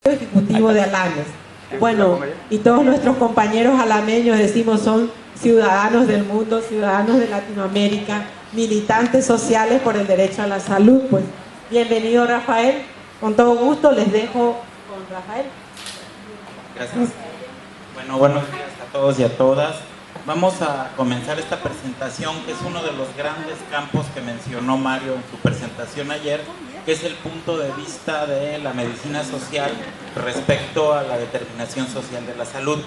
Ejecutivo de Alames. Bueno, y todos nuestros compañeros alameños decimos son ciudadanos del mundo, ciudadanos de Latinoamérica, militantes sociales por el derecho a la salud. Pues bienvenido, Rafael, con todo gusto les dejo con Rafael. Gracias. Bueno, buenos días a todos y a todas. Vamos a comenzar esta presentación, que es uno de los grandes campos que mencionó Mario en su presentación ayer, que es el punto de vista de la medicina social respecto a la determinación social de la salud.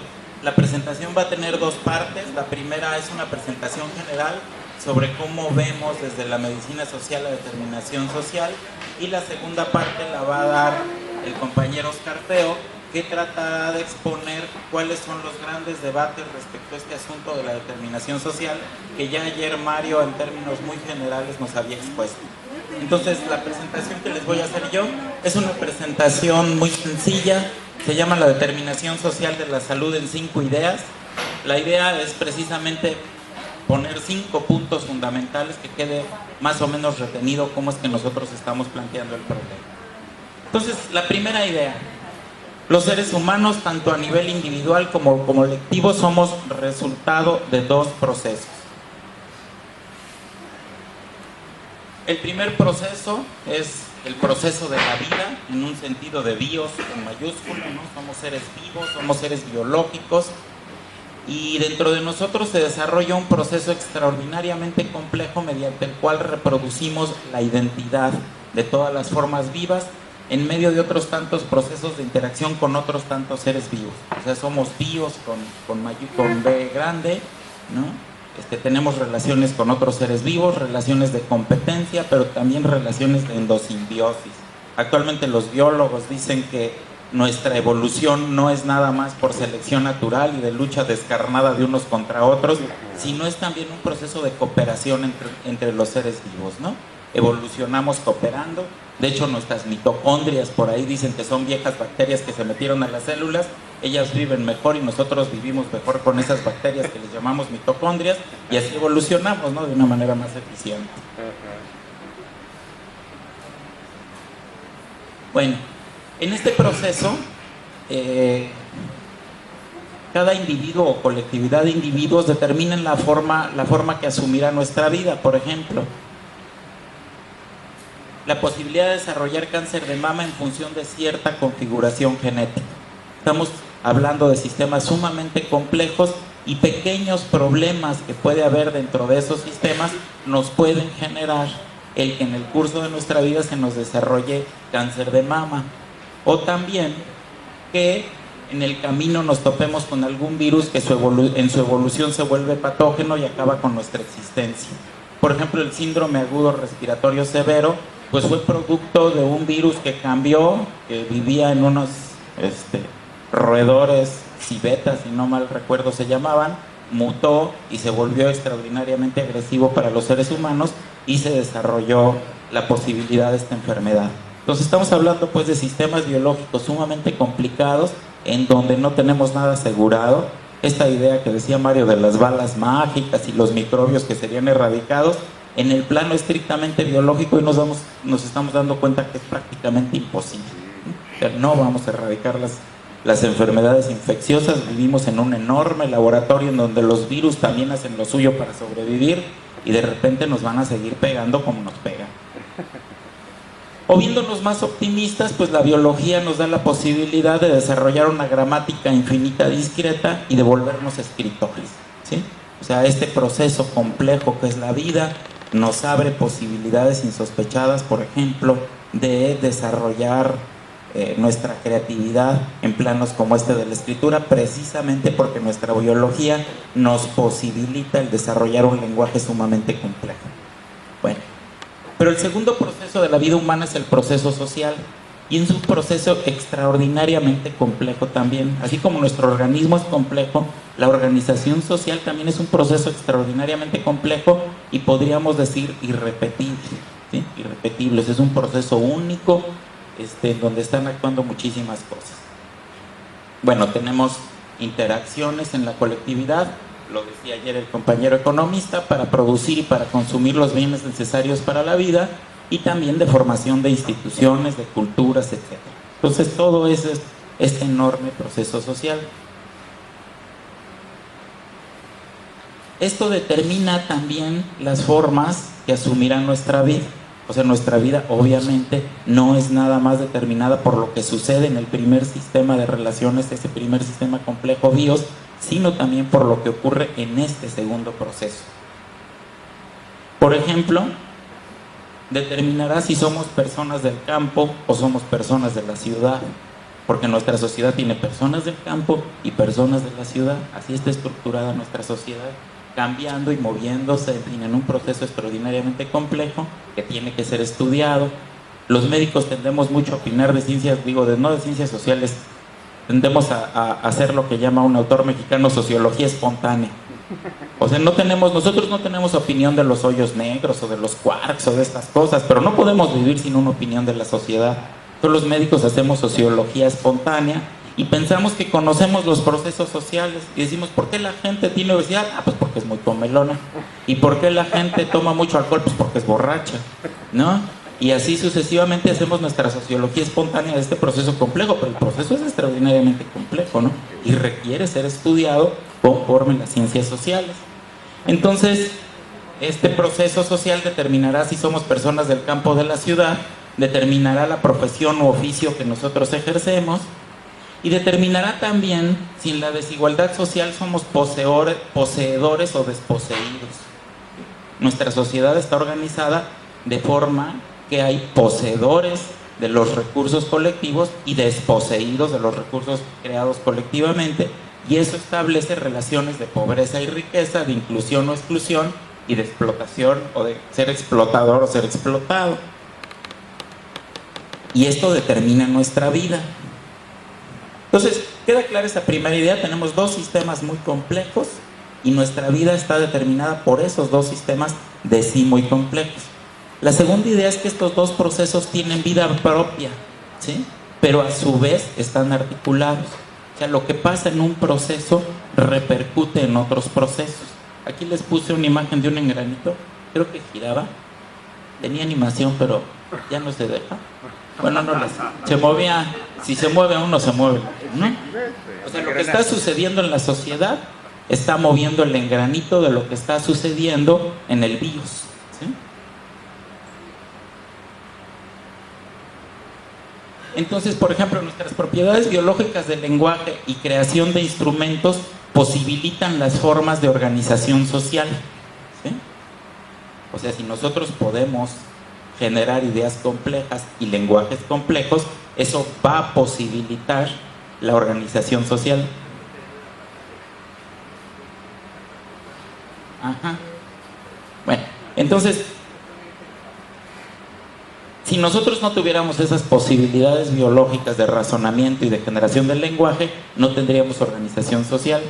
La presentación va a tener dos partes. La primera es una presentación general sobre cómo vemos desde la medicina social la determinación social, y la segunda parte la va a dar el compañero Oscar Feo, que tratará de exponer cuáles son los grandes debates respecto a este asunto de la determinación social, que ya ayer Mario en términos muy generales nos había expuesto. Entonces, la presentación que les voy a hacer yo es una presentación muy sencilla, se llama La determinación social de la salud en 5 ideas. La idea es precisamente poner 5 puntos fundamentales que quede más o menos retenido cómo es que nosotros estamos planteando el problema. Entonces, la primera idea: los seres humanos, tanto a nivel individual como colectivo, somos resultado de 2 procesos. El primer proceso es el proceso de la vida, en un sentido de bios en mayúscula, ¿no? Somos seres vivos, somos seres biológicos, y dentro de nosotros se desarrolla un proceso extraordinariamente complejo mediante el cual reproducimos la identidad de todas las formas vivas en medio de otros tantos procesos de interacción con otros tantos seres vivos. O sea, somos bios con B grande, ¿no? Tenemos relaciones con otros seres vivos, relaciones de competencia, pero también relaciones de endosimbiosis. Actualmente los biólogos dicen que nuestra evolución no es nada más por selección natural y de lucha descarnada de unos contra otros, sino es también un proceso de cooperación entre los seres vivos, ¿no? Evolucionamos cooperando. De hecho, nuestras mitocondrias, por ahí dicen que son viejas bacterias que se metieron a las células. Ellas viven mejor y nosotros vivimos mejor con esas bacterias que les llamamos mitocondrias, y así evolucionamos, ¿no? De una manera más eficiente. Bueno, en este proceso, cada individuo o colectividad de individuos determinan la forma que asumirá nuestra vida. Por ejemplo, la posibilidad de desarrollar cáncer de mama en función de cierta configuración genética. Estamos hablando de sistemas sumamente complejos, y pequeños problemas que puede haber dentro de esos sistemas nos pueden generar el que en el curso de nuestra vida se nos desarrolle cáncer de mama, o también que en el camino nos topemos con algún virus que en su evolución se vuelve patógeno y acaba con nuestra existencia. Por ejemplo, el síndrome agudo respiratorio severo pues fue producto de un virus que cambió, que vivía en unos roedores civetas, si no mal recuerdo se llamaban, mutó y se volvió extraordinariamente agresivo para los seres humanos, y se desarrolló la posibilidad de esta enfermedad. Entonces estamos hablando pues de sistemas biológicos sumamente complicados, en donde no tenemos nada asegurado. Esta idea que decía Mario de las balas mágicas y los microbios que serían erradicados, en el plano estrictamente biológico, y nos estamos dando cuenta que es prácticamente imposible. O sea, no vamos a erradicar las enfermedades infecciosas. Vivimos en un enorme laboratorio en donde los virus también hacen lo suyo para sobrevivir, y de repente nos van a seguir pegando como nos pegan. O viéndonos más optimistas, pues la biología nos da la posibilidad de desarrollar una gramática infinita discreta y de volvernos escritores, ¿sí? O sea, este proceso complejo que es la vida nos abre posibilidades insospechadas, por ejemplo, de desarrollar nuestra creatividad en planos como este de la escritura, precisamente porque nuestra biología nos posibilita el desarrollar un lenguaje sumamente complejo. Bueno, pero el segundo proceso de la vida humana es el proceso social, y es un proceso extraordinariamente complejo también. Así como nuestro organismo es complejo, la organización social también es un proceso extraordinariamente complejo, y podríamos decir irrepetible, ¿sí? Irrepetible. Es un proceso único, donde están actuando muchísimas cosas. Bueno, tenemos interacciones en la colectividad, lo decía ayer el compañero economista, para producir y para consumir los bienes necesarios para la vida, y también de formación de instituciones, de culturas, etc. Entonces todo eso es este enorme proceso social. Esto determina también las formas que asumirá nuestra vida. O sea, nuestra vida obviamente no es nada más determinada por lo que sucede en el primer sistema de relaciones, ese primer sistema complejo BIOS, sino también por lo que ocurre en este segundo proceso. Por ejemplo, determinará si somos personas del campo o somos personas de la ciudad, porque nuestra sociedad tiene personas del campo y personas de la ciudad. Así está estructurada nuestra sociedad, cambiando y moviéndose, en fin, en un proceso extraordinariamente complejo que tiene que ser estudiado. Los médicos tendemos mucho a opinar de ciencias, no de ciencias sociales, tendemos a hacer lo que llama un autor mexicano sociología espontánea. O sea, nosotros no tenemos opinión de los hoyos negros o de los quarks o de estas cosas, pero no podemos vivir sin una opinión de la sociedad. Entonces los médicos hacemos sociología espontánea y pensamos que conocemos los procesos sociales y decimos, ¿por qué la gente tiene obesidad? Pues porque es muy comelona. ¿Y por qué la gente toma mucho alcohol? Pues porque es borracha, ¿no? Y así sucesivamente hacemos nuestra sociología espontánea de este proceso complejo, pero el proceso es extraordinariamente complejo, ¿no? Y requiere ser estudiado conforme las ciencias sociales. Entonces, este proceso social determinará si somos personas del campo o de la ciudad, determinará la profesión u oficio que nosotros ejercemos, y determinará también si en la desigualdad social somos poseedores o desposeídos. Nuestra sociedad está organizada de forma que hay poseedores de los recursos colectivos y desposeídos de los recursos creados colectivamente, y eso establece relaciones de pobreza y riqueza, de inclusión o exclusión, y de explotación o de ser explotador o ser explotado. Y esto determina nuestra vida. Entonces, queda clara esta primera idea. Tenemos dos sistemas muy complejos y nuestra vida está determinada por esos dos sistemas de sí muy complejos. La segunda idea es que estos dos procesos tienen vida propia, ¿sí? Pero a su vez están articulados. O sea, lo que pasa en un proceso repercute en otros procesos. Aquí les puse una imagen de un engranito, creo que giraba, tenía animación, pero ya no se deja. Bueno, se movía, si se mueve uno se mueve, ¿no? O sea, lo que está sucediendo en la sociedad está moviendo el engranito de lo que está sucediendo en el BIOS, ¿sí? Entonces, por ejemplo, nuestras propiedades biológicas del lenguaje y creación de instrumentos posibilitan las formas de organización social, ¿sí? O sea, si nosotros podemos generar ideas complejas y lenguajes complejos, eso va a posibilitar la organización social. Ajá. Bueno, entonces, si nosotros no tuviéramos esas posibilidades biológicas de razonamiento y de generación del lenguaje, no tendríamos organización social.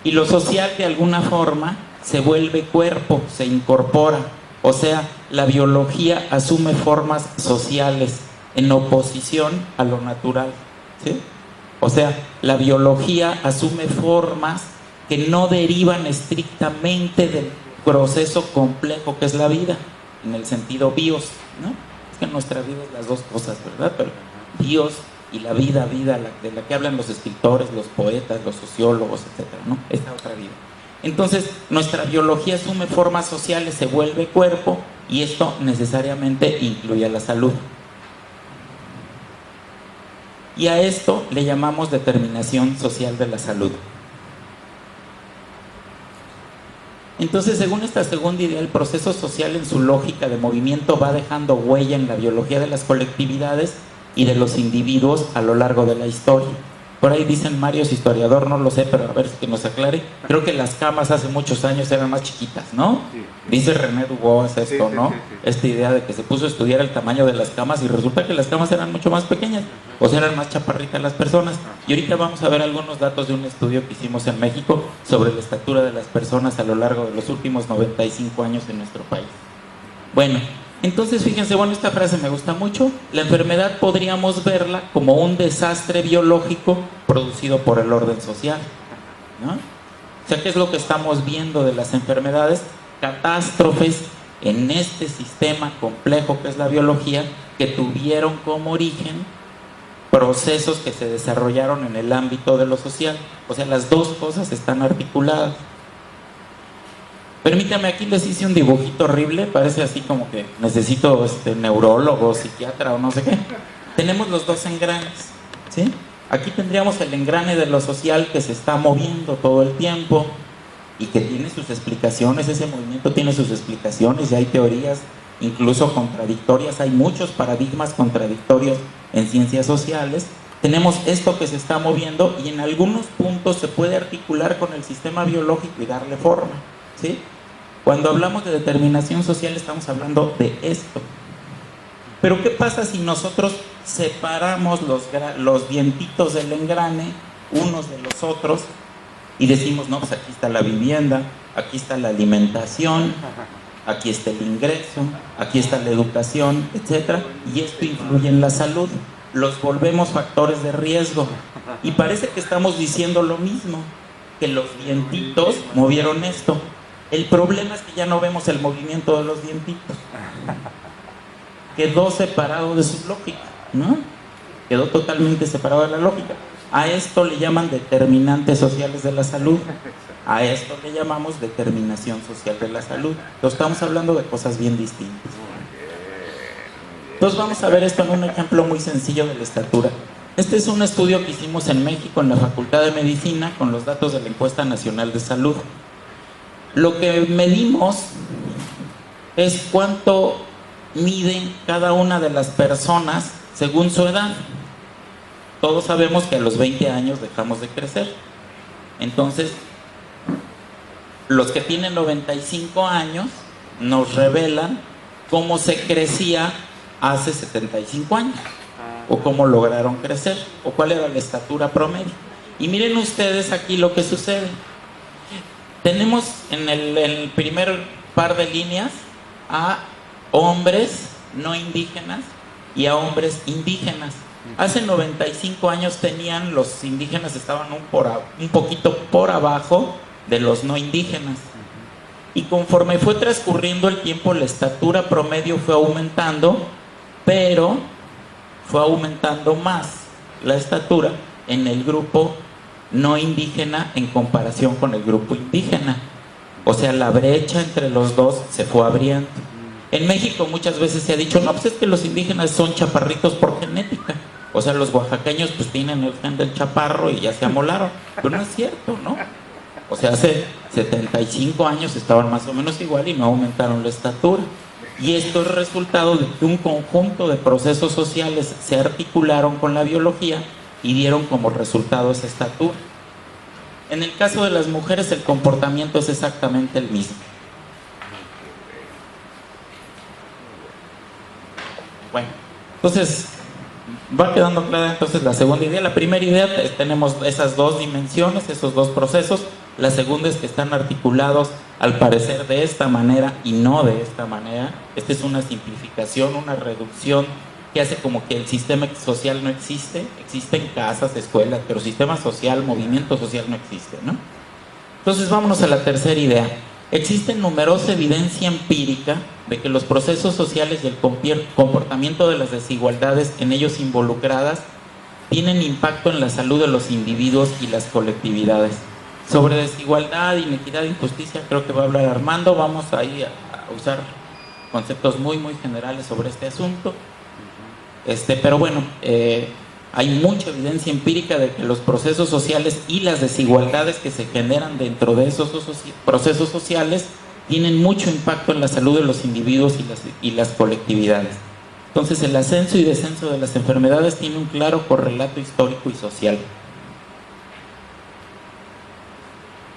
Y lo social, de alguna forma, se vuelve cuerpo, se incorpora. O sea, la biología asume formas sociales en oposición a lo natural, ¿sí? O sea, la biología asume formas que no derivan estrictamente del proceso complejo que es la vida, en el sentido bios, ¿no? Es que en nuestra vida es las dos cosas, ¿verdad? Pero bios y la vida de la que hablan los escritores, los poetas, los sociólogos, etcétera, ¿no? Esta otra vida. Entonces, nuestra biología asume formas sociales, se vuelve cuerpo, y esto necesariamente incluye a la salud. Y a esto le llamamos determinación social de la salud. Entonces, según esta segunda idea, el proceso social en su lógica de movimiento va dejando huella en la biología de las colectividades y de los individuos a lo largo de la historia. Por ahí dicen, Mario es historiador, no lo sé, pero a ver que nos aclare. Creo que las camas hace muchos años eran más chiquitas, ¿no? Sí. Dice René Dubos esto, ¿no? Esta idea de que se puso a estudiar el tamaño de las camas y resulta que las camas eran mucho más pequeñas, o sea, eran más chaparritas las personas. Y ahorita vamos a ver algunos datos de un estudio que hicimos en México sobre la estatura de las personas a lo largo de los últimos 95 años en nuestro país. Bueno, entonces fíjense, bueno, esta frase me gusta mucho. La enfermedad podríamos verla como un desastre biológico producido por el orden social, ¿no? O sea, ¿qué es lo que estamos viendo de las enfermedades? Catástrofes en este sistema complejo que es la biología, que tuvieron como origen procesos que se desarrollaron en el ámbito de lo social. O sea, las dos cosas están articuladas. Permítame, aquí les hice un dibujito horrible, parece así como que necesito neurólogo, psiquiatra o no sé qué. Tenemos los dos engranes, ¿sí? Aquí tendríamos el engrane de lo social que se está moviendo todo el tiempo y que tiene sus explicaciones, ese movimiento tiene sus explicaciones y hay teorías incluso contradictorias, hay muchos paradigmas contradictorios en ciencias sociales. Tenemos esto que se está moviendo y en algunos puntos se puede articular con el sistema biológico y darle forma, ¿sí? Cuando hablamos de determinación social estamos hablando de esto. Pero ¿qué pasa si nosotros separamos los dientitos del engrane unos de los otros y decimos, no, pues aquí está la vivienda, aquí está la alimentación, aquí está el ingreso, aquí está la educación, etcétera, y esto influye en la salud? Los volvemos factores de riesgo y parece que estamos diciendo lo mismo, que los dientitos movieron esto. El problema es que ya no vemos el movimiento de los dientitos. Quedó separado de su lógica, ¿no? Quedó totalmente separado de la lógica. A esto le llaman determinantes sociales de la salud. A esto le llamamos determinación social de la salud. Entonces estamos hablando de cosas bien distintas. Entonces vamos a ver esto en un ejemplo muy sencillo de la estatura. Este es un estudio que hicimos en México en la Facultad de Medicina con los datos de la Encuesta Nacional de Salud. Lo que medimos es cuánto miden cada una de las personas según su edad. Todos sabemos que a los 20 años dejamos de crecer. Entonces, los que tienen 95 años nos revelan cómo se crecía hace 75 años, o cómo lograron crecer, o cuál era la estatura promedio. Y miren ustedes aquí lo que sucede. Tenemos en el primer par de líneas a hombres no indígenas y a hombres indígenas. Hace 95 años tenían, los indígenas estaban un poquito por abajo de los no indígenas. Y conforme fue transcurriendo el tiempo, la estatura promedio fue aumentando, pero fue aumentando más la estatura en el grupo no indígena en comparación con el grupo indígena. O sea, la brecha entre los dos se fue abriendo. En México muchas veces se ha dicho, no, pues es que los indígenas son chaparritos por genética. O sea, los oaxaqueños pues tienen el gen del chaparro y ya se amolaron. Pero no es cierto, ¿no? O sea, hace 75 años estaban más o menos igual y no aumentaron la estatura. Y esto es resultado de que un conjunto de procesos sociales se articularon con la biología y dieron como resultado esa estatura. En el caso de las mujeres el comportamiento es exactamente el mismo. Bueno, entonces va quedando clara entonces la segunda idea. La primera idea, tenemos esas dos dimensiones, esos dos procesos. La segunda es que están articulados al parecer de esta manera y no de esta manera. Esta es una simplificación, una reducción que hace como que el sistema social no existe. Existen casas, escuelas, pero sistema social, movimiento social no existe, ¿no? Entonces vámonos a la tercera idea. Existe numerosa evidencia empírica de que los procesos sociales y el comportamiento de las desigualdades en ellos involucradas tienen impacto en la salud de los individuos y las colectividades. Sobre desigualdad, inequidad e injusticia creo que va a hablar Armando. Vamos ahí a usar conceptos muy generales sobre este asunto. Pero bueno, hay mucha evidencia empírica de que los procesos sociales y las desigualdades que se generan dentro de esos procesos sociales tienen mucho impacto en la salud de los individuos y las colectividades. Entonces el ascenso y descenso de las enfermedades tiene un claro correlato histórico y social.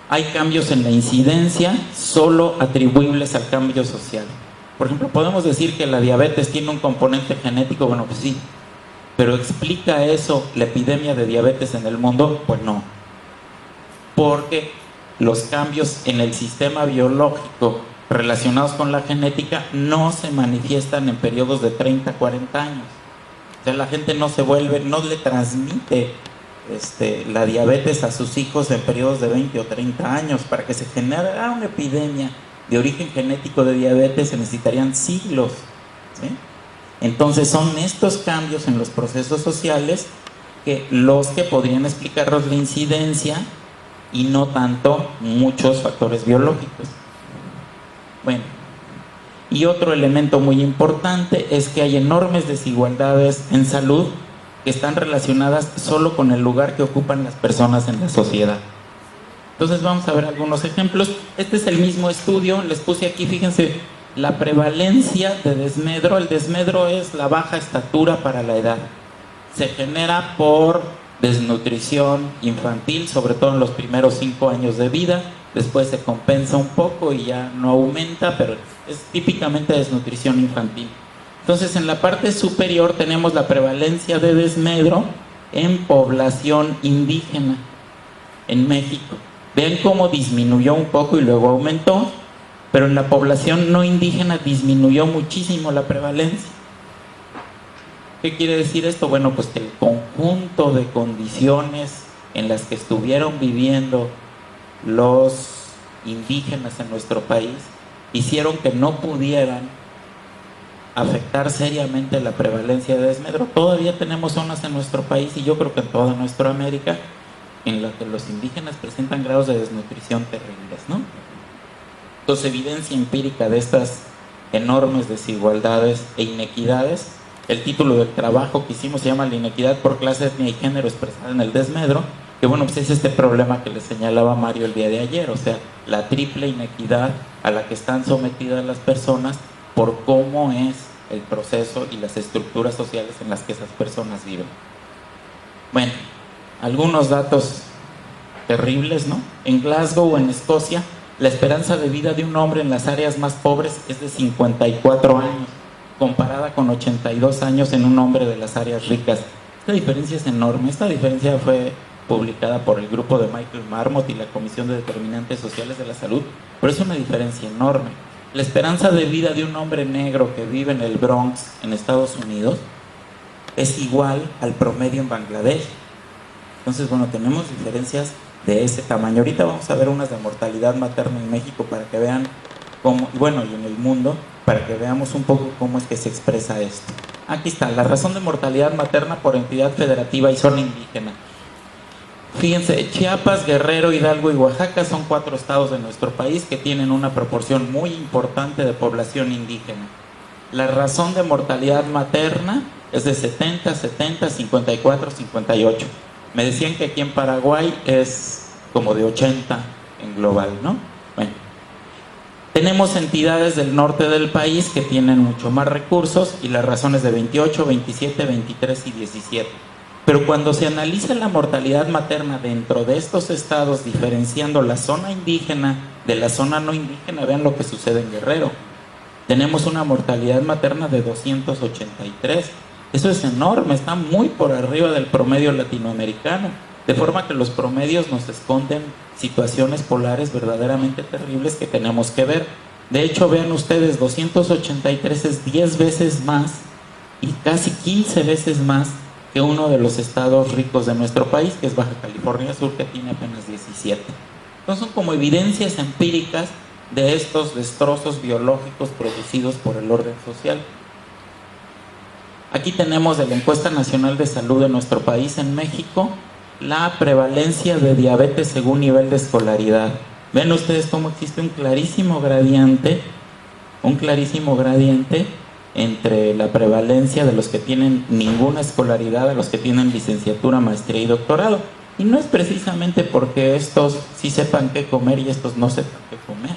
Hay cambios en la incidencia solo atribuibles al cambio social. Por ejemplo, podemos decir que la diabetes tiene un componente genético. Bueno, pues sí, pero ¿explica eso la epidemia de diabetes en el mundo? Pues no, porque los cambios en el sistema biológico relacionados con la genética no se manifiestan en periodos de 30, 40 años. O sea, la gente no le transmite la diabetes a sus hijos en periodos de 20 o 30 años. Para que se generara una epidemia de origen genético de diabetes se necesitarían siglos, ¿sí? Entonces son estos cambios en los procesos sociales que los que podrían explicarnos la incidencia y no tanto muchos factores biológicos. Bueno, y otro elemento muy importante es que hay enormes desigualdades en salud que están relacionadas solo con el lugar que ocupan las personas en la sociedad. Entonces vamos a ver algunos ejemplos. Este es el mismo estudio, les puse aquí, fíjense, la prevalencia de desmedro. El desmedro es la baja estatura para la edad. Se genera por desnutrición infantil, sobre todo en los primeros 5 años de vida. Después se compensa un poco y ya no aumenta, pero es típicamente desnutrición infantil. Entonces, en la parte superior tenemos la prevalencia de desmedro en población indígena en México. Ven cómo disminuyó un poco y luego aumentó, pero en la población no indígena disminuyó muchísimo la prevalencia. ¿Qué quiere decir esto? Bueno, pues que el conjunto de condiciones en las que estuvieron viviendo los indígenas en nuestro país hicieron que no pudieran afectar seriamente la prevalencia de desmedro. Todavía tenemos zonas en nuestro país, y yo creo que en toda nuestra América, en las que los indígenas presentan grados de desnutrición terribles, ¿no? Entonces, evidencia empírica de estas enormes desigualdades e inequidades. El título del trabajo que hicimos se llama La inequidad por clase, etnia y género expresada en el desmedro, que bueno, pues es este problema que le señalaba Mario el día de ayer, o sea, la triple inequidad a la que están sometidas las personas por cómo es el proceso y las estructuras sociales en las que esas personas viven. Bueno, algunos datos terribles, ¿no? En Glasgow, en Escocia, la esperanza de vida de un hombre en las áreas más pobres es de 54 años, comparada con 82 años en un hombre de las áreas ricas. Esta diferencia es enorme. Esta diferencia fue publicada por el grupo de Michael Marmot y la Comisión de Determinantes Sociales de la Salud, pero es una diferencia enorme. La esperanza de vida de un hombre negro que vive en el Bronx, en Estados Unidos, es igual al promedio en Bangladesh. Entonces, bueno, tenemos diferencias de ese tamaño. Ahorita vamos a ver unas de mortalidad materna en México para que vean cómo, bueno, y en el mundo, para que veamos un poco cómo es que se expresa esto. Aquí está, la razón de mortalidad materna por entidad federativa y zona indígena. Fíjense, Chiapas, Guerrero, Hidalgo y Oaxaca son 4 estados de nuestro país que tienen una proporción muy importante de población indígena. La razón de mortalidad materna es de 70, 70, 54, 58. Me decían que aquí en Paraguay es como de 80 en global, ¿no? Bueno, tenemos entidades del norte del país que tienen mucho más recursos y la razón es de 28, 27, 23 y 17. Pero cuando se analiza la mortalidad materna dentro de estos estados, diferenciando la zona indígena de la zona no indígena, vean lo que sucede en Guerrero. Tenemos una mortalidad materna de 283. Eso es enorme, está muy por arriba del promedio latinoamericano. De forma que los promedios nos esconden situaciones polares verdaderamente terribles que tenemos que ver. De hecho, vean ustedes, 283 es 10 veces más y casi 15 veces más que uno de los estados ricos de nuestro país, que es Baja California Sur, que tiene apenas 17. Entonces son como evidencias empíricas de estos destrozos biológicos producidos por el orden social. Aquí tenemos de la Encuesta Nacional de Salud de nuestro país en México, la prevalencia de diabetes según nivel de escolaridad. Ven ustedes cómo existe un clarísimo gradiente entre la prevalencia de los que tienen ninguna escolaridad a los que tienen licenciatura, maestría y doctorado. Y no es precisamente porque estos sí sepan qué comer y estos no sepan qué comer.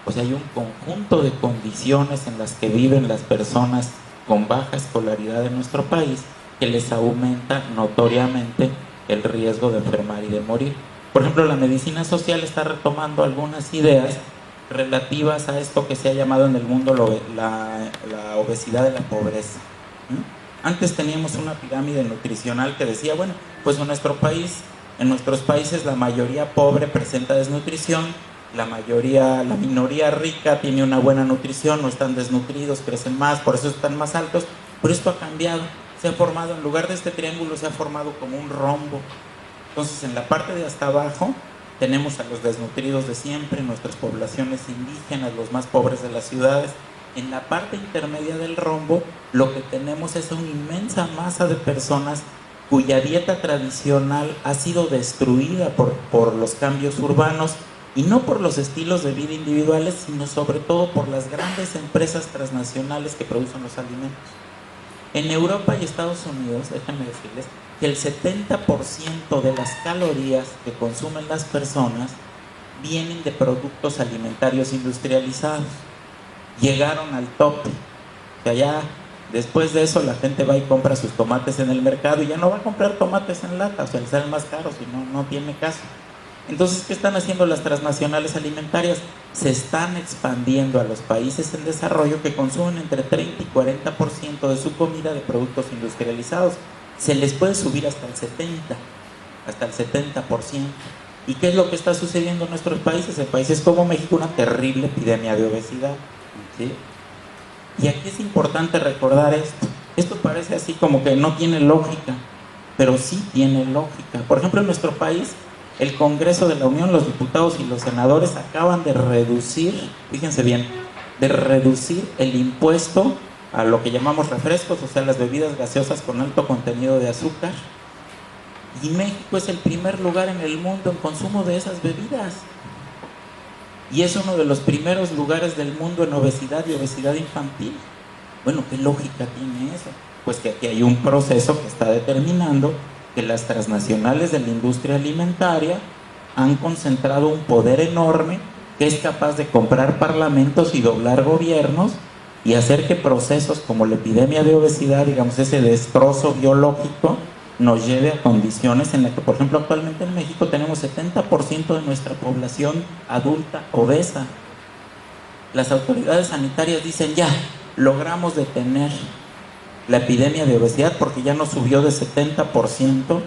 O sea, hay un conjunto de condiciones en las que viven las personas con baja escolaridad en nuestro país que les aumenta notoriamente el riesgo de enfermar y de morir. Por ejemplo, la medicina social está retomando algunas ideas relativas a esto que se ha llamado en el mundo la obesidad de la pobreza. Antes teníamos una pirámide nutricional que decía, bueno, pues en nuestros países la mayoría pobre presenta desnutrición, la minoría rica tiene una buena nutrición, no están desnutridos, crecen más, por eso están más altos. Pero esto ha cambiado, se ha formado, en lugar de este triángulo se ha formado como un rombo. Entonces en la parte de hasta abajo tenemos a los desnutridos de siempre, nuestras poblaciones indígenas, los más pobres de las ciudades. En la parte intermedia del rombo lo que tenemos es una inmensa masa de personas cuya dieta tradicional ha sido destruida por los cambios urbanos, y no por los estilos de vida individuales, sino sobre todo por las grandes empresas transnacionales que producen los alimentos. En Europa y Estados Unidos, déjenme decirles, que el 70% de las calorías que consumen las personas vienen de productos alimentarios industrializados. Llegaron al tope. O sea, ya después de eso la gente va y compra sus tomates en el mercado y ya no va a comprar tomates en lata, o sea, les salen más caros y no tiene caso. Entonces, ¿qué están haciendo las transnacionales alimentarias? Se están expandiendo a los países en desarrollo que consumen entre 30 y 40% de su comida de productos industrializados. Se les puede subir hasta el 70%. ¿Y qué es lo que está sucediendo en nuestros países? En países como México, una terrible epidemia de obesidad, ¿sí? Y aquí es importante recordar esto. Esto parece así como que no tiene lógica, pero sí tiene lógica. Por ejemplo, en nuestro país, el Congreso de la Unión, los diputados y los senadores acaban de reducir, fíjense bien, de reducir el impuesto a lo que llamamos refrescos, o sea, las bebidas gaseosas con alto contenido de azúcar. Y México es el primer lugar en el mundo en consumo de esas bebidas. Y es uno de los primeros lugares del mundo en obesidad y obesidad infantil. Bueno, ¿qué lógica tiene eso? Pues que aquí hay un proceso que está determinando que las transnacionales de la industria alimentaria han concentrado un poder enorme que es capaz de comprar parlamentos y doblar gobiernos y hacer que procesos como la epidemia de obesidad, digamos, ese destrozo biológico, nos lleve a condiciones en las que, por ejemplo, actualmente en México tenemos 70% de nuestra población adulta obesa. Las autoridades sanitarias dicen, ya, logramos detener la epidemia de obesidad porque ya no subió de 70%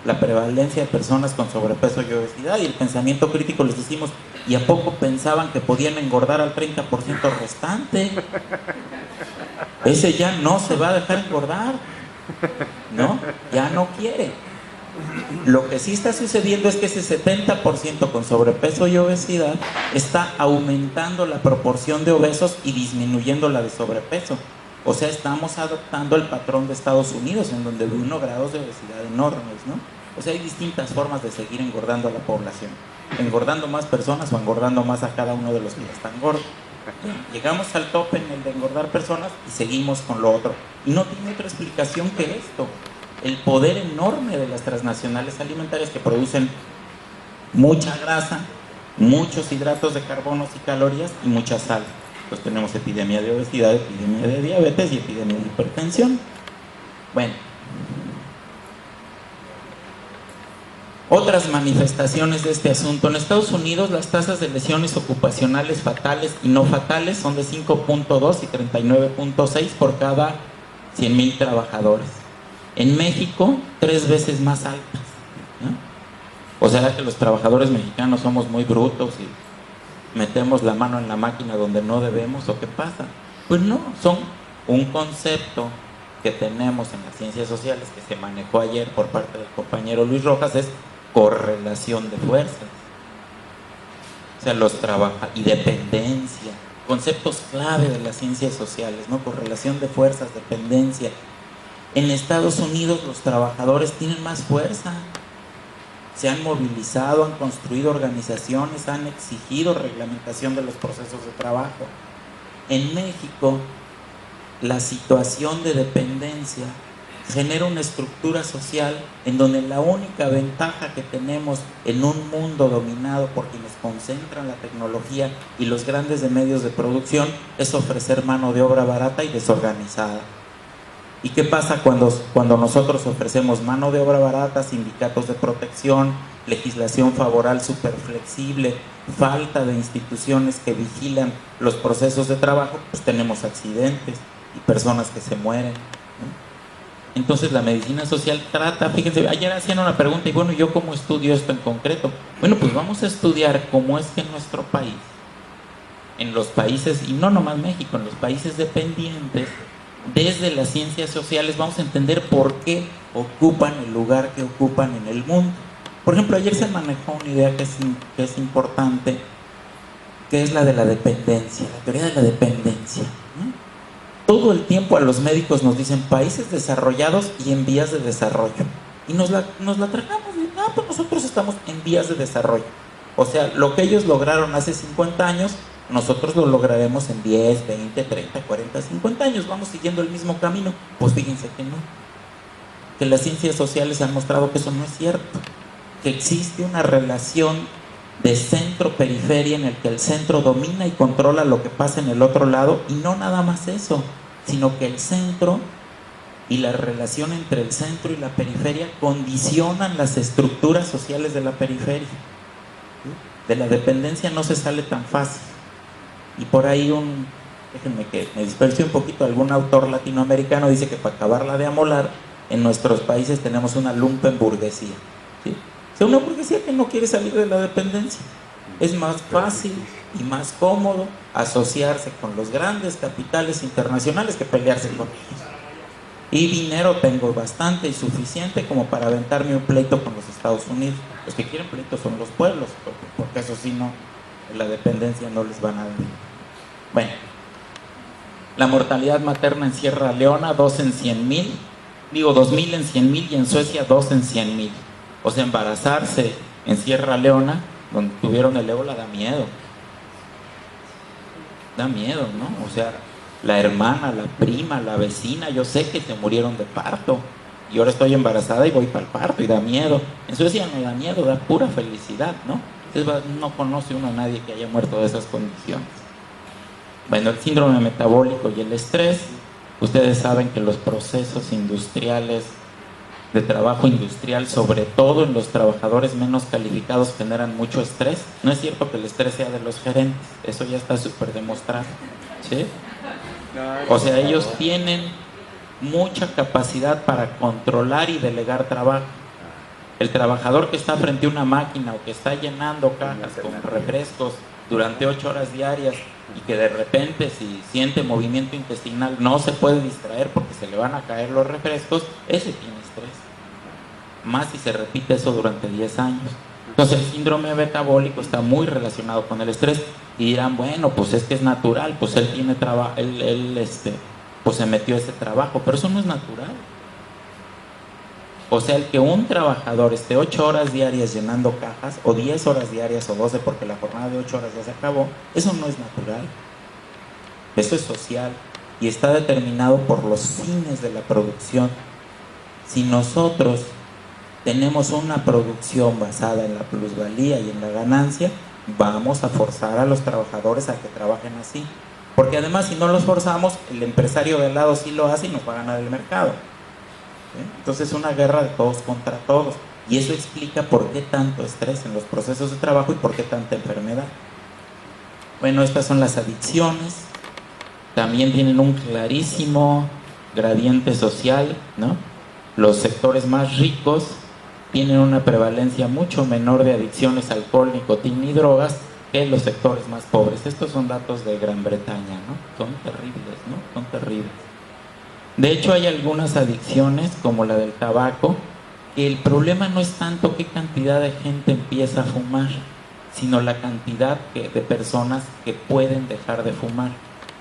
la prevalencia de personas con sobrepeso y obesidad. Y el pensamiento crítico les decimos, ¿y a poco pensaban que podían engordar al 30% restante? Ese ya no se va a dejar engordar, ¿no? Ya no quiere. Lo que sí está sucediendo es que ese 70% con sobrepeso y obesidad está aumentando la proporción de obesos y disminuyendo la de sobrepeso. O sea, estamos adoptando el patrón de Estados Unidos, en donde hay unos grados de obesidad enormes, ¿no? O sea, hay distintas formas de seguir engordando a la población. Engordando más personas o engordando más a cada uno de los que ya están gordos. Llegamos al tope en el de engordar personas y seguimos con lo otro. Y no tiene otra explicación que esto. El poder enorme de las transnacionales alimentarias que producen mucha grasa, muchos hidratos de carbono y calorías y mucha sal. Pues tenemos epidemia de obesidad, epidemia de diabetes y epidemia de hipertensión. Bueno, otras manifestaciones de este asunto. En Estados Unidos las tasas de lesiones ocupacionales fatales y no fatales son de 5.2 y 39.6 por cada 100,000 trabajadores. En México, 3 veces más altas, ¿no? O sea que los trabajadores mexicanos somos muy brutos y metemos la mano en la máquina donde no debemos, ¿o qué pasa? Pues no, son un concepto que tenemos en las ciencias sociales que se manejó ayer por parte del compañero Luis Rojas, es correlación de fuerzas. O sea, y dependencia, conceptos clave de las ciencias sociales, ¿no? Correlación de fuerzas, dependencia. En Estados Unidos los trabajadores tienen más fuerza. Se han movilizado, han construido organizaciones, han exigido reglamentación de los procesos de trabajo. En México, la situación de dependencia genera una estructura social en donde la única ventaja que tenemos en un mundo dominado por quienes concentran la tecnología y los grandes medios de producción es ofrecer mano de obra barata y desorganizada. ¿Y qué pasa cuando nosotros ofrecemos mano de obra barata, sindicatos de protección, legislación favorable súper flexible, falta de instituciones que vigilan los procesos de trabajo? Pues tenemos accidentes y personas que se mueren, ¿no? Entonces la medicina social trata, fíjense, ayer hacían una pregunta y bueno, ¿yo cómo estudio esto en concreto? Bueno, pues vamos a estudiar cómo es que en nuestro país, en los países, y no nomás México, en los países dependientes, desde las ciencias sociales vamos a entender por qué ocupan el lugar que ocupan en el mundo. Por ejemplo, ayer se manejó una idea que es importante, que es la de la dependencia, la teoría de la dependencia, ¿no? Todo el tiempo a los médicos nos dicen países desarrollados y en vías de desarrollo. y nos la tragamos. Pues nosotros estamos en vías de desarrollo. O sea, lo que ellos lograron hace 50 años, nosotros lo lograremos en 10, 20, 30, 40, 50 años. Vamos siguiendo el mismo camino. Pues fíjense que no. Que las ciencias sociales han mostrado que eso no es cierto. Que existe una relación de centro-periferia en el que el centro domina y controla lo que pasa en el otro lado, y no nada más eso, sino que el centro y la relación entre el centro y la periferia condicionan las estructuras sociales de la periferia. De la dependencia no se sale tan fácil. Y por ahí déjenme que me disperse un poquito, algún autor latinoamericano dice que para acabarla de amolar, en nuestros países tenemos una lumpenburguesía, ¿sí? O sea, una burguesía que no quiere salir de la dependencia. Es más fácil y más cómodo asociarse con los grandes capitales internacionales que pelearse con ellos. Y dinero tengo bastante y suficiente como para aventarme un pleito con los Estados Unidos. Los que quieren pleito son los pueblos, porque eso sí no, la dependencia no les va nada bien. Bueno, la mortalidad materna en Sierra Leona, 2 en 100,000, 2,000 en 100,000, y en Suecia 2 en 100,000. O sea, embarazarse en Sierra Leona, donde tuvieron el ébola, da miedo. Da miedo, ¿no? O sea, la hermana, la prima, la vecina, yo sé que se murieron de parto. Y ahora estoy embarazada y voy para el parto y da miedo. En Suecia no da miedo, da pura felicidad, ¿no? Entonces no conoce uno a nadie que haya muerto de esas condiciones. Bueno, el síndrome metabólico y el estrés. Ustedes saben que los procesos industriales, de trabajo industrial, sobre todo en los trabajadores menos calificados, generan mucho estrés. No es cierto que el estrés sea de los gerentes, eso ya está súper demostrado, ¿sí? O sea, ellos tienen mucha capacidad para controlar y delegar trabajo. El trabajador que está frente a una máquina o que está llenando cajas con refrescos durante 8 horas diarias y que de repente, si siente movimiento intestinal, no se puede distraer porque se le van a caer los refrescos, ese tiene estrés. Más si se repite eso durante 10 años. Entonces el síndrome metabólico está muy relacionado con el estrés. Y dirán, bueno, pues es que es natural, pues él tiene trabajo, pues se metió a ese trabajo, pero eso no es natural. O sea, el que un trabajador esté 8 horas diarias llenando cajas, o 10 horas diarias, o 12, porque la jornada de 8 horas ya se acabó, eso no es natural. Eso es social y está determinado por los fines de la producción. Si nosotros tenemos una producción basada en la plusvalía y en la ganancia, vamos a forzar a los trabajadores a que trabajen así. Porque además, si no los forzamos, el empresario de al lado sí lo hace y nos va a ganar el mercado. ¿Sí? Entonces es una guerra de todos contra todos. Y eso explica por qué tanto estrés en los procesos de trabajo y por qué tanta enfermedad. Bueno, estas son las adicciones. También tienen un clarísimo gradiente social, ¿no? Los sectores más ricos tienen una prevalencia mucho menor de adicciones a alcohol, nicotina y drogas que los sectores más pobres. Estos son datos de Gran Bretaña, ¿no? Son terribles, ¿no? Son terribles. De hecho, hay algunas adicciones, como la del tabaco, que el problema no es tanto qué cantidad de gente empieza a fumar, sino la cantidad de personas que pueden dejar de fumar.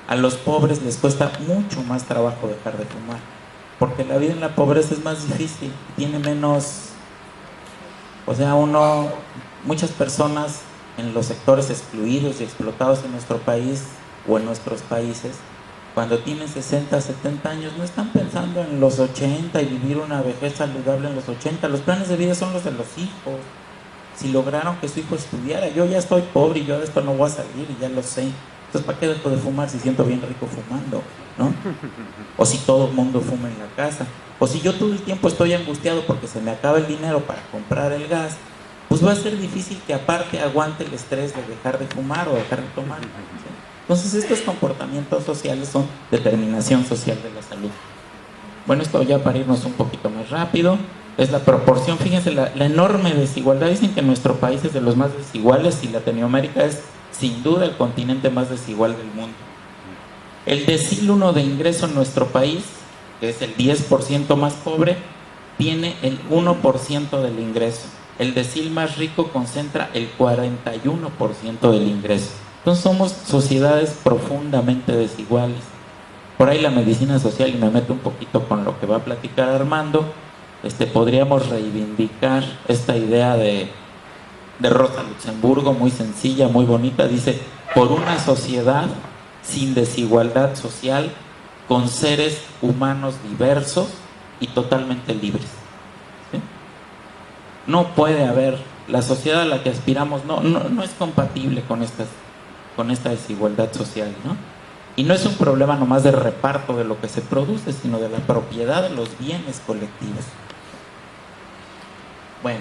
A los pobres les cuesta mucho más trabajo dejar de fumar, porque la vida en la pobreza es más difícil, tiene menos... O sea, muchas personas en los sectores excluidos y explotados en nuestro país o en nuestros países, cuando tienen 60, 70 años, no están pensando en los 80 y vivir una vejez saludable en los 80. Los planes de vida son los de los hijos. Si lograron que su hijo estudiara, yo ya estoy pobre y yo de esto no voy a salir y ya lo sé. Entonces, ¿para qué dejo de fumar si siento bien rico fumando? ¿No? O si todo el mundo fuma en la casa. O si yo todo el tiempo estoy angustiado porque se me acaba el dinero para comprar el gas, pues va a ser difícil que aparte aguante el estrés de dejar de fumar o dejar de tomar. ¿Sí? Entonces estos comportamientos sociales son determinación social de la salud. Bueno, esto ya para irnos un poquito más rápido, es la proporción. Fíjense la enorme desigualdad. Dicen que nuestro país es de los más desiguales y Latinoamérica es sin duda el continente más desigual del mundo. El decil 1 de ingreso en nuestro país, que es el 10% más pobre, tiene el 1% del ingreso. El decil más rico concentra el 41% del ingreso. Entonces somos sociedades profundamente desiguales. Por ahí la medicina social, y me meto un poquito con lo que va a platicar Armando, podríamos reivindicar esta idea de Rosa Luxemburgo, muy sencilla, muy bonita. Dice: por una sociedad sin desigualdad social, con seres humanos diversos y totalmente libres. ¿Sí? No puede haber, la sociedad a la que aspiramos no es compatible con esta desigualdad social, ¿no? Y no es un problema nomás de reparto de lo que se produce, sino de la propiedad de los bienes colectivos. Bueno,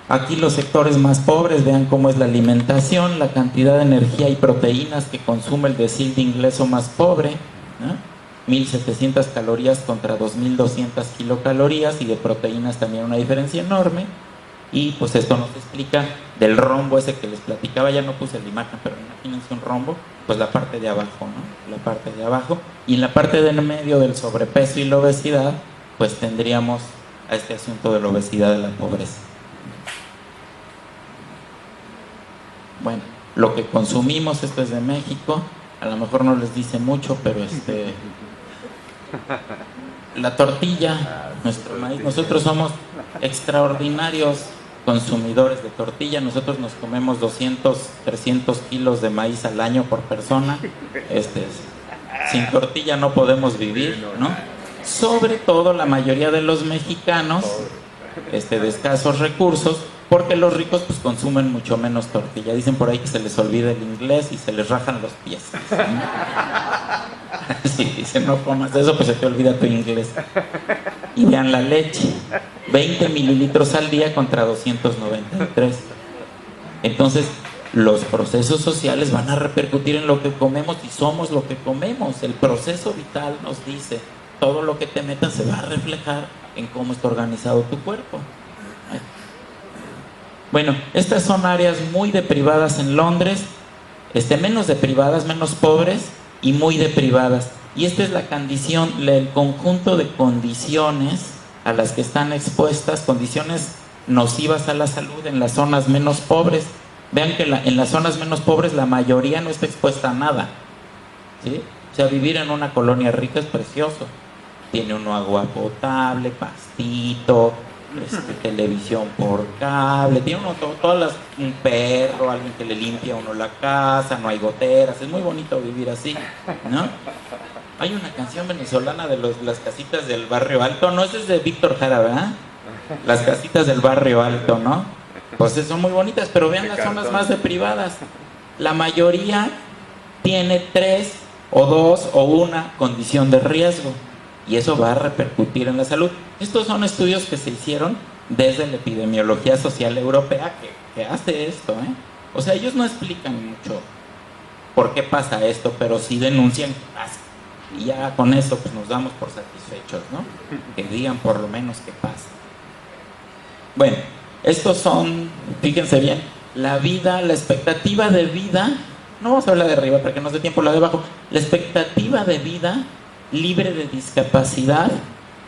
aquí los sectores más pobres, vean cómo es la alimentación, la cantidad de energía y proteínas que consume el decil de ingreso más pobre, ¿no? 1.700 calorías contra 2.200 kilocalorías, y de proteínas también una diferencia enorme. Y pues esto nos explica del rombo ese que les platicaba. Ya no puse la imagen, pero imagínense un rombo, pues la parte de abajo, ¿no? La parte de abajo. Y en la parte del medio del sobrepeso y la obesidad, pues tendríamos a este asunto de la obesidad, de la pobreza. Bueno, lo que consumimos, esto es de México, a lo mejor no les dice mucho, pero la tortilla, nuestro maíz, nosotros somos extraordinarios consumidores de tortilla. Nosotros nos comemos 200, 300 kilos de maíz al año por persona. Sin tortilla no podemos vivir, ¿no? Sobre todo la mayoría de los mexicanos de escasos recursos, porque los ricos pues consumen mucho menos tortilla. Dicen por ahí que se les olvida el inglés y se les rajan los pies, ¿no? Si dicen no comas eso, pues se te olvida tu inglés. Y vean la leche, 20 mililitros al día contra 293. Entonces, los procesos sociales van a repercutir en lo que comemos y somos lo que comemos. El proceso vital nos dice, todo lo que te metas se va a reflejar en cómo está organizado tu cuerpo. Bueno, estas son áreas muy deprivadas en Londres, menos deprivadas, menos pobres y muy deprivadas. Y esta es la condición, el conjunto de condiciones a las que están expuestas, condiciones nocivas a la salud en las zonas menos pobres. Vean que en las zonas menos pobres la mayoría no está expuesta a nada, ¿sí? O sea, vivir en una colonia rica es precioso. Tiene uno agua potable, pastito, televisión por cable, tiene uno un perro, alguien que le limpia a uno la casa, no hay goteras. Es muy bonito vivir así, ¿no? Hay una canción venezolana de las casitas del barrio alto, no, esa es de Víctor Jara, ¿verdad? Las casitas del barrio alto, ¿no? Pues son muy bonitas, pero vean las zonas más deprivadas. La mayoría tiene 3 o 2 o una condición de riesgo, y eso va a repercutir en la salud. Estos son estudios que se hicieron desde la epidemiología social europea que hace esto, ¿eh? O sea, ellos no explican mucho por qué pasa esto, pero sí denuncian que pasa. Y ya con eso pues nos damos por satisfechos, ¿no? Que digan por lo menos qué pasa. Bueno, estos son, fíjense bien, la vida, la expectativa de vida. No vamos a hablar de arriba para que nos dé tiempo, la de abajo. La expectativa de vida libre de discapacidad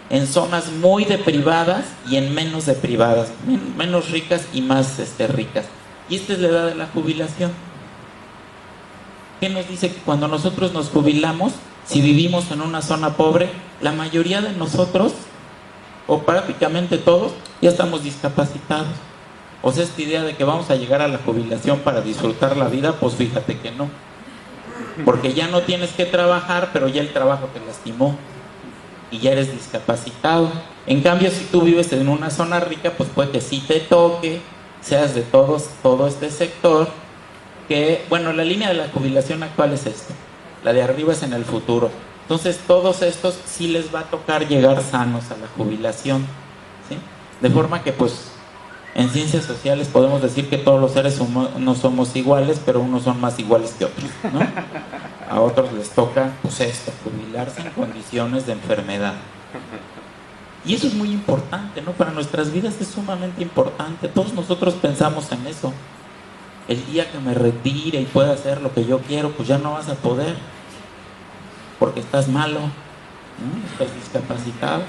en zonas muy deprivadas y en menos deprivadas, menos ricas y más ricas. Y esta es la edad de la jubilación. ¿Qué nos dice? Que cuando nosotros nos jubilamos, si vivimos en una zona pobre, la mayoría de nosotros, o prácticamente todos, ya estamos discapacitados. O sea, esta idea de que vamos a llegar a la jubilación para disfrutar la vida, pues fíjate que no. Porque ya no tienes que trabajar, pero ya el trabajo te lastimó y ya eres discapacitado. En cambio, si tú vives en una zona rica, pues puede que sí te toque, seas de todo este sector, que, bueno, la línea de la jubilación actual es esta, la de arriba es en el futuro. Entonces, todos estos sí les va a tocar llegar sanos a la jubilación, ¿sí? De forma que, pues, en ciencias sociales podemos decir que todos los seres humanos somos iguales, pero unos son más iguales que otros, ¿no? A otros les toca, pues jubilarse en condiciones de enfermedad. Y eso es muy importante, ¿no? Para nuestras vidas es sumamente importante. Todos nosotros pensamos en eso. El día que me retire y pueda hacer lo que yo quiero, pues ya no vas a poder, porque estás malo, ¿no? Estás discapacitado.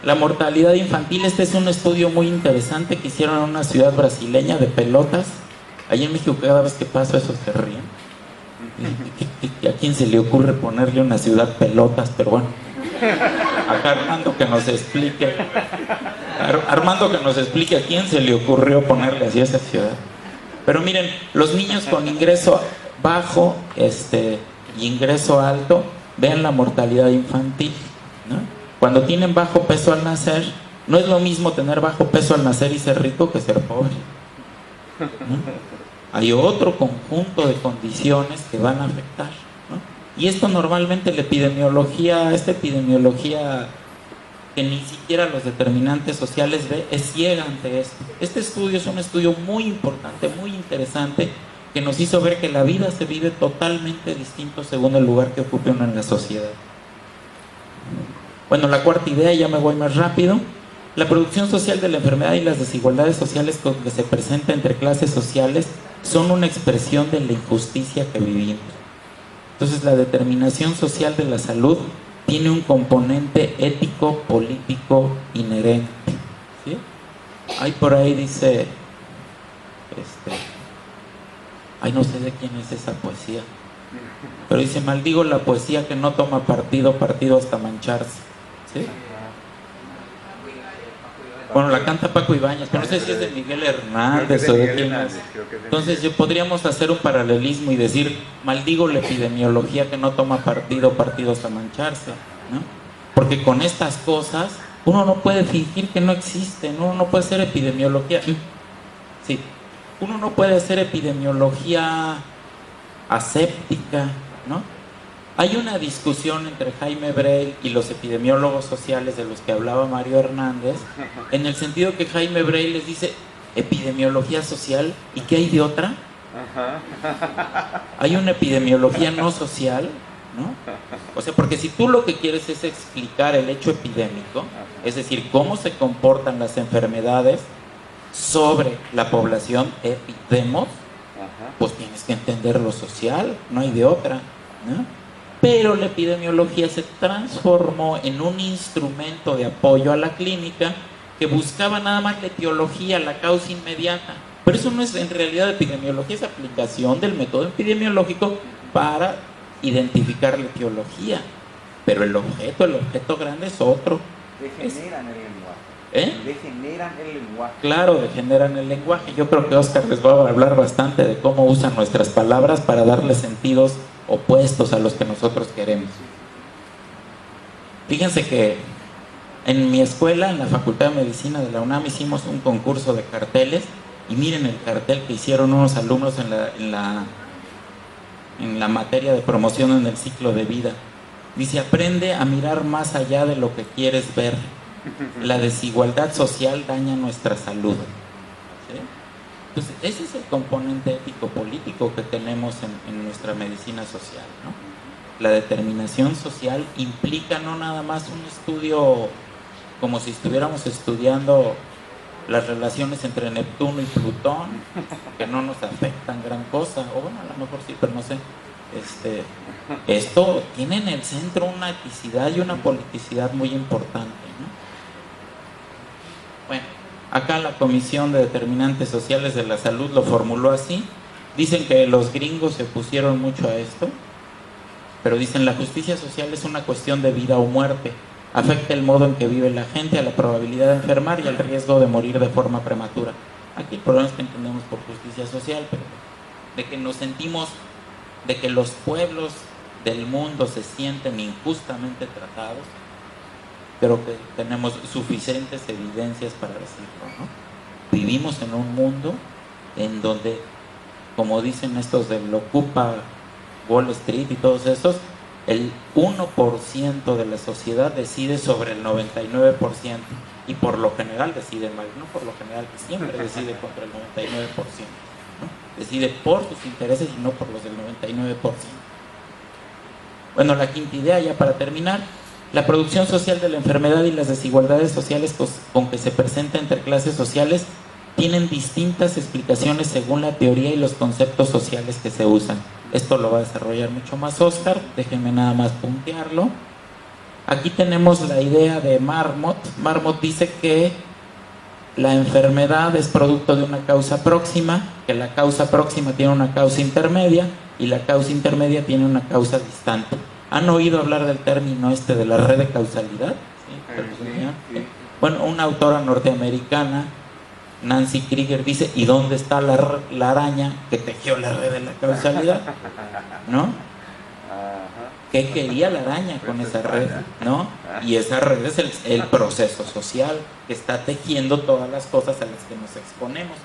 La mortalidad infantil, este es un estudio muy interesante que hicieron en una ciudad brasileña de Pelotas. Allí en México cada vez que pasa eso se ríen. ¿A quién se le ocurre ponerle una ciudad Pelotas? Pero bueno, Acá Armando que nos explique. Armando que nos explique a quién se le ocurrió ponerle así a esa ciudad. Pero miren, los niños con ingreso bajo y ingreso alto, vean la mortalidad infantil, ¿no? Cuando tienen bajo peso al nacer, no es lo mismo tener bajo peso al nacer y ser rico que ser pobre, ¿no? Hay otro conjunto de condiciones que van a afectar, ¿no? Y esto normalmente la epidemiología, que ni siquiera los determinantes sociales ve, es ciega ante esto. Este estudio es un estudio muy importante, muy interesante, que nos hizo ver que la vida se vive totalmente distinto según el lugar que ocupe uno en la sociedad. Bueno, la cuarta idea, ya me voy más rápido. La producción social de la enfermedad y las desigualdades sociales con que se presenta entre clases sociales son una expresión de la injusticia que vivimos. Entonces, la determinación social de la salud tiene un componente ético, político, inherente, ¿sí? Ahí por ahí dice, no sé de quién es esa poesía, pero dice: maldigo la poesía que no toma partido hasta mancharse, ¿sí? Bueno, la canta Paco Ibáñez, pero no sé si es de Miguel Hernández o de quién es. Entonces podríamos hacer un paralelismo y decir: maldigo la epidemiología que no toma partido hasta mancharse, ¿no? Porque con estas cosas uno no puede fingir que no existen, uno no puede hacer epidemiología, sí, uno no puede hacer epidemiología aséptica, ¿no? Hay una discusión entre Jaime Breil y los epidemiólogos sociales de los que hablaba Mario Hernández, en el sentido que Jaime Breil les dice: epidemiología social, ¿y qué hay de otra? Hay una epidemiología no social, ¿no? O sea, porque si tú lo que quieres es explicar el hecho epidémico, es decir, cómo se comportan las enfermedades sobre la población epidemos, pues tienes que entender lo social, no hay de otra, ¿no? Pero la epidemiología se transformó en un instrumento de apoyo a la clínica que buscaba nada más la etiología, la causa inmediata. Pero eso no es en realidad epidemiología, es aplicación del método epidemiológico para identificar la etiología. Pero el objeto grande es otro. Degeneran el lenguaje. Degeneran el lenguaje. Claro, degeneran el lenguaje. Yo creo que Oscar les va a hablar bastante de cómo usan nuestras palabras para darle sentidos opuestos a los que nosotros queremos. Fíjense que en mi escuela, en la Facultad de Medicina de la UNAM, hicimos un concurso de carteles, y miren el cartel que hicieron unos alumnos en la materia de promoción en el ciclo de vida. Dice: aprende a mirar más allá de lo que quieres ver. La desigualdad social daña nuestra salud, ¿sí? Entonces, ese es el componente ético-político que tenemos en nuestra medicina social, ¿no? La determinación social implica no nada más un estudio como si estuviéramos estudiando las relaciones entre Neptuno y Plutón, que no nos afectan gran cosa, o bueno, a lo mejor sí, pero no sé. Esto tiene en el centro una eticidad y una politicidad muy importante, ¿no? Bueno, acá la Comisión de Determinantes Sociales de la Salud lo formuló así. Dicen que los gringos se opusieron mucho a esto, pero dicen: la justicia social es una cuestión de vida o muerte. Afecta el modo en que vive la gente, a la probabilidad de enfermar y al riesgo de morir de forma prematura. Aquí el problema es que entendemos por justicia social, pero de que nos sentimos, de que los pueblos del mundo se sienten injustamente tratados, creo que tenemos suficientes evidencias para decirlo, ¿no? Vivimos en un mundo en donde, como dicen estos del Ocupa Wall Street y todos esos, el 1% de la sociedad decide sobre el 99%, y por lo general decide mal, no por lo general, que siempre decide contra el 99%, ¿no? Decide por sus intereses y no por los del 99%. Bueno, la quinta idea, ya para terminar: la producción social de la enfermedad y las desigualdades sociales con que se presenta entre clases sociales tienen distintas explicaciones según la teoría y los conceptos sociales que se usan. Esto lo va a desarrollar mucho más Oscar, déjenme nada más puntearlo. Aquí tenemos la idea de Marmot. Marmot dice que la enfermedad es producto de una causa próxima, que la causa próxima tiene una causa intermedia y la causa intermedia tiene una causa distante. ¿Han oído hablar del término de la red de causalidad? Bueno, una autora norteamericana, Nancy Krieger, dice, ¿y dónde está la araña que tejió la red de la causalidad? ¿No? ¿Qué quería la araña con esa red? ¿No? Y esa red es el proceso social que está tejiendo todas las cosas a las que nos exponemos.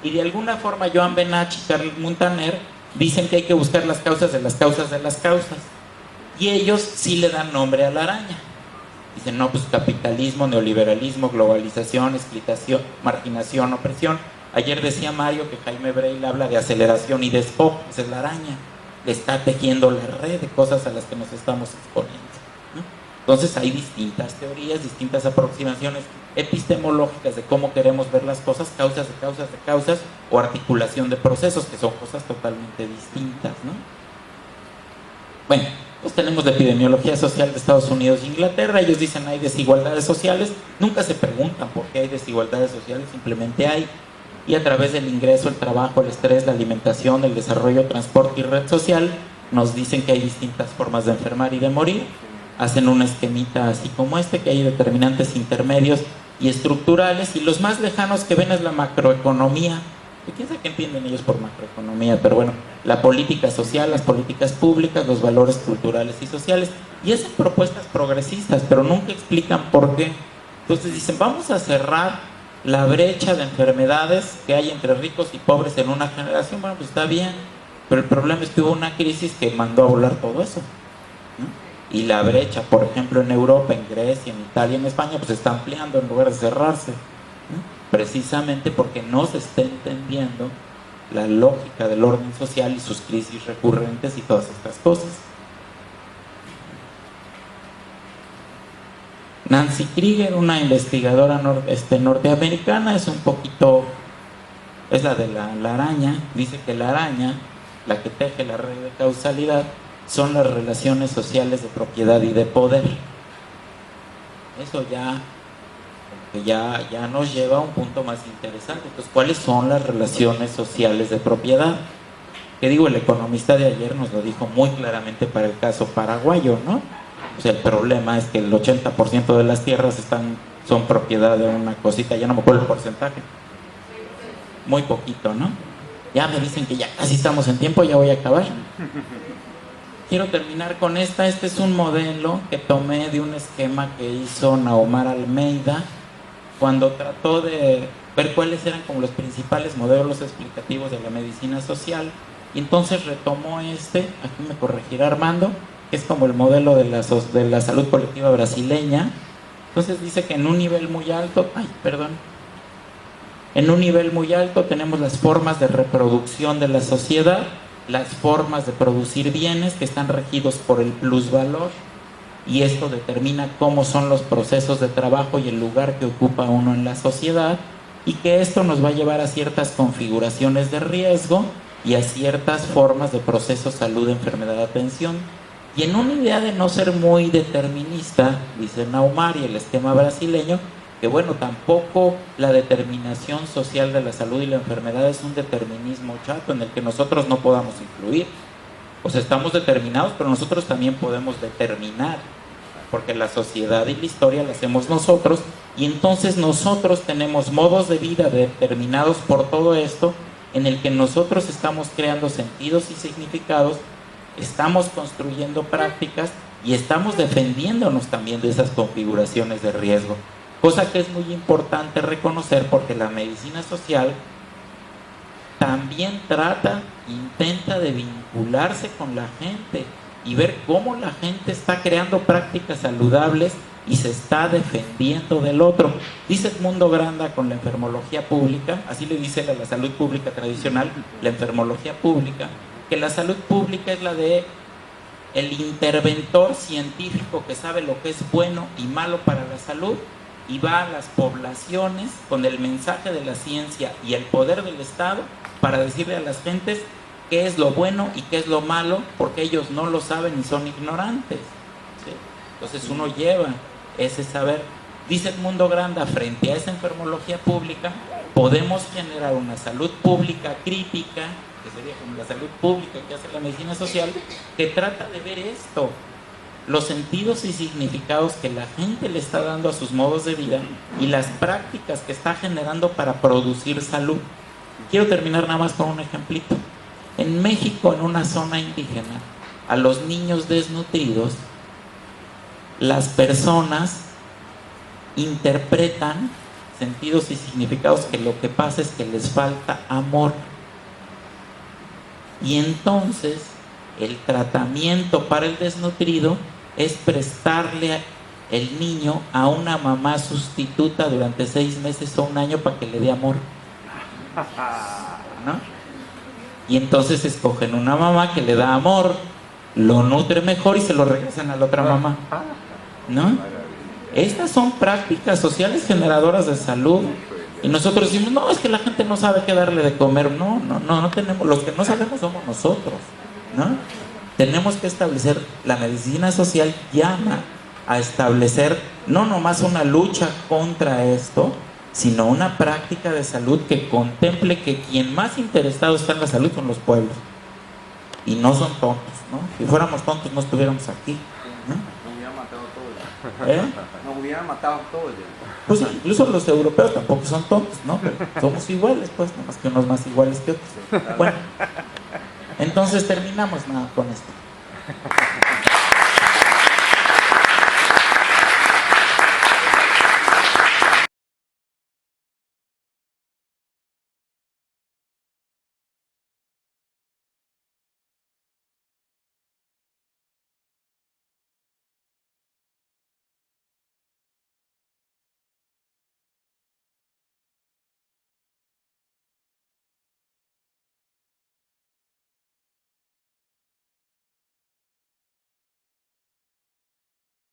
Y de alguna forma Joan Benach y Carl Montaner dicen que hay que buscar las causas de las causas de las causas. Y ellos sí le dan nombre a la araña. Dicen, no, pues capitalismo, neoliberalismo, globalización, explotación, marginación, opresión. Ayer decía Mario que Jaime Breil habla de aceleración y de Spock, esa es la araña. Le está tejiendo la red de cosas a las que nos estamos exponiendo, ¿no? Entonces hay distintas teorías, distintas aproximaciones epistemológicas de cómo queremos ver las cosas, causas de causas de causas, o articulación de procesos, que son cosas totalmente distintas, ¿no? Bueno, pues tenemos la epidemiología social de Estados Unidos e Inglaterra. Ellos dicen hay desigualdades sociales, nunca se preguntan por qué hay desigualdades sociales, simplemente hay. Y a través del ingreso, el trabajo, el estrés, la alimentación, el desarrollo, transporte y red social, nos dicen que hay distintas formas de enfermar y de morir. Hacen un esquemita así como este, que hay determinantes intermedios y estructurales, y los más lejanos que ven es la macroeconomía. ¿Quién sabe qué entienden ellos por macroeconomía? Pero bueno, la política social, las políticas públicas, los valores culturales y sociales, y hacen propuestas progresistas, pero nunca explican por qué. Entonces dicen, vamos a cerrar la brecha de enfermedades que hay entre ricos y pobres en una generación. Bueno, pues está bien, pero el problema es que hubo una crisis que mandó a volar todo eso, ¿no? Y la brecha, por ejemplo, en Europa, en Grecia, en Italia, en España, pues se está ampliando en lugar de cerrarse, ¿no? Precisamente porque no se está entendiendo la lógica del orden social y sus crisis recurrentes y todas estas cosas. Nancy Krieger, una investigadora norteamericana, es la de la araña. Dice que la araña, la que teje la red de causalidad, son las relaciones sociales de propiedad y de poder. Eso ya nos lleva a un punto más interesante. Entonces, ¿cuáles son las relaciones sociales de propiedad? Que digo, el economista de ayer nos lo dijo muy claramente para el caso paraguayo, ¿no? O sea, el problema es que el 80% de las tierras son propiedad de una cosita, ya no me acuerdo el porcentaje. Muy poquito, ¿no? Ya me dicen que ya casi estamos en tiempo, ya voy a acabar. Quiero terminar con esta. Este es un modelo que tomé de un esquema que hizo Naomar Almeida cuando trató de ver cuáles eran como los principales modelos explicativos de la medicina social, y entonces retomó aquí me corregirá Armando, que es como el modelo de la salud colectiva brasileña. Entonces dice que en un nivel muy alto, tenemos las formas de reproducción de la sociedad, las formas de producir bienes que están regidos por el plusvalor, y esto determina cómo son los procesos de trabajo y el lugar que ocupa uno en la sociedad, y que esto nos va a llevar a ciertas configuraciones de riesgo y a ciertas formas de proceso salud, enfermedad, atención. Y en una idea de no ser muy determinista, dice Naumar y el esquema brasileño, que bueno, tampoco la determinación social de la salud y la enfermedad es un determinismo chato en el que nosotros no podamos influir. O sea, estamos determinados, pero nosotros también podemos determinar, porque la sociedad y la historia la hacemos nosotros, y entonces nosotros tenemos modos de vida determinados por todo esto, en el que nosotros estamos creando sentidos y significados, estamos construyendo prácticas y estamos defendiéndonos también de esas configuraciones de riesgo. Cosa que es muy importante reconocer, porque la medicina social también intenta de vincularse con la gente y ver cómo la gente está creando prácticas saludables y se está defendiendo del otro. Dice Edmundo Granda con la enfermología pública, así le dice a la salud pública tradicional, la enfermología pública, que la salud pública es la de el interventor científico que sabe lo que es bueno y malo para la salud, y va a las poblaciones con el mensaje de la ciencia y el poder del Estado para decirle a las gentes qué es lo bueno y qué es lo malo, porque ellos no lo saben y son ignorantes, ¿sí? Entonces uno lleva ese saber. Dice Edmundo Granda, frente a esa enfermología pública podemos generar una salud pública crítica, que sería como la salud pública que hace la medicina social, que trata de ver esto, los sentidos y significados que la gente le está dando a sus modos de vida y las prácticas que está generando para producir salud. Quiero terminar nada más con un ejemplito. En México, en una zona indígena, a los niños desnutridos, las personas interpretan sentidos y significados que lo que pasa es que les falta amor. Y entonces el tratamiento para el desnutrido es prestarle el niño a una mamá sustituta durante 6 meses o 1 año para que le dé amor, ¿no? Y entonces escogen una mamá que le da amor, lo nutre mejor y se lo regresan a la otra mamá, ¿no? Estas son prácticas sociales generadoras de salud. Y nosotros decimos, no, es que la gente no sabe qué darle de comer. No tenemos, los que no sabemos somos nosotros, ¿no? Tenemos que establecer, la medicina social llama a establecer no nomás una lucha contra esto, sino una práctica de salud que contemple que quien más interesado está en la salud son los pueblos. Y no son tontos, ¿no? Si fuéramos tontos no estuviéramos aquí, ¿no? Nos hubieran matado todos. Nos hubieran matado todos. Pues incluso los europeos tampoco son tontos, ¿no? Pero somos iguales, pues, nomás que unos más iguales que otros. Bueno, entonces terminamos nada con esto.